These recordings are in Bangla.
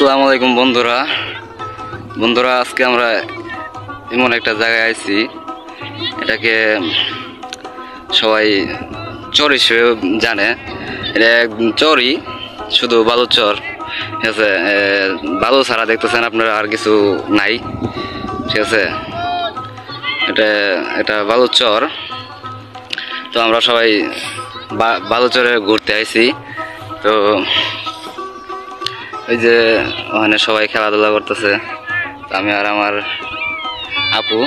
আসসালামু আলাইকুম বন্ধুরা বন্ধুরা আজকে আমরা এমন একটা জায়গায় আইছি, এটাকে সবাই চর হিসেবে জানে। এটা চরই, শুধু বালু চর, ঠিক আছে। বালু ছাড়া দেখতেছেন আপনারা, আর কিছু নাই, ঠিক আছে। এটা বালু চর। তো আমরা সবাই বালু চরে ঘুরতে আইছি। তো ওই যে ওখানে সবাই খেলাধুলা করতেছে, আমি আর আমার আপু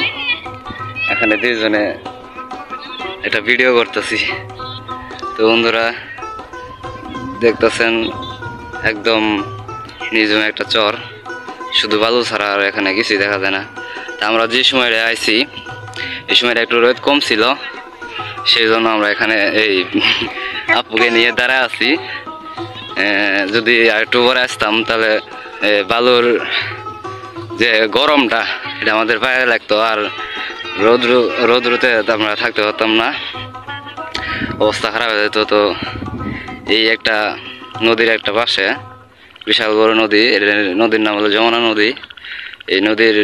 এখানে দুইজনে একটা ভিডিও করতেছি। তো বন্ধুরা দেখতেছেন একদম নিঝুম একটা চর, শুধু বালু ছাড়া আর এখানে কিছুই দেখা যায় না। তা আমরা যে সময়টা আইছি এই সময়টা একটু রোদ কম ছিল, সেই জন্য আমরা এখানে এই আপুকে নিয়ে দাঁড়ায় আছি। যদি আর একটু পরে আসতাম তাহলে বালুর যে গরমটা এটা আমাদের পায়ে লাগতো, আর রোদ্রুতে আমরা থাকতে পারতাম না, অবস্থা খারাপ হয়ে যেত। তো এই একটা নদীর একটা পাশে বিশাল বড় নদী, নদীর নাম হলো যমুনা নদী। এই নদীর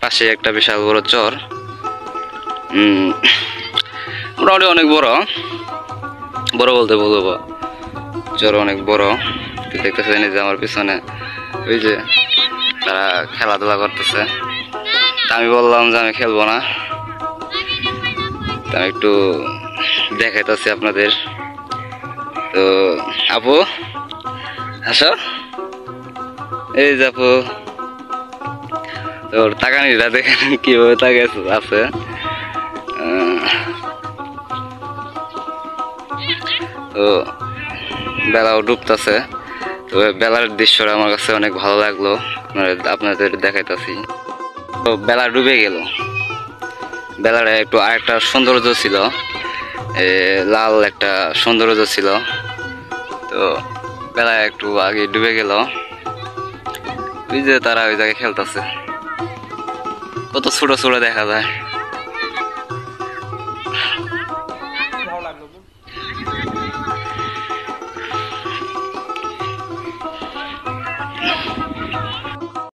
পাশে একটা বিশাল বড় চর, মোটামুটি অনেক বড় বলতে বলবো, চর অনেক বড়। দেখতেছেন যে আমার পিছনে ওই যে তারা খেলাধুলা করতেছে। তা আমি বললাম যে আমি খেলবো না, তা আমি একটু দেখাইতেছি আপনাদের। তো আপু আসো, এই যে আপু, তোর তাকানিটা দেখেন কিভাবে তাকে আছে। তো বেলাও ডুবতেছে। তো বেলার দৃশ্যটা আমার কাছে অনেক ভালো লাগলো, আপনাদের দেখাইতেছি। তো বেলা ডুবে গেল, বেলার একটু আরেকটা সৌন্দর্য ছিল, লাল একটা সৌন্দর্য ছিল। তো বেলা একটু আগে ডুবে গেল। ওই যে তারা ওই জায়গায় খেলতেছে, কত ছোট ছোট দেখা যায়।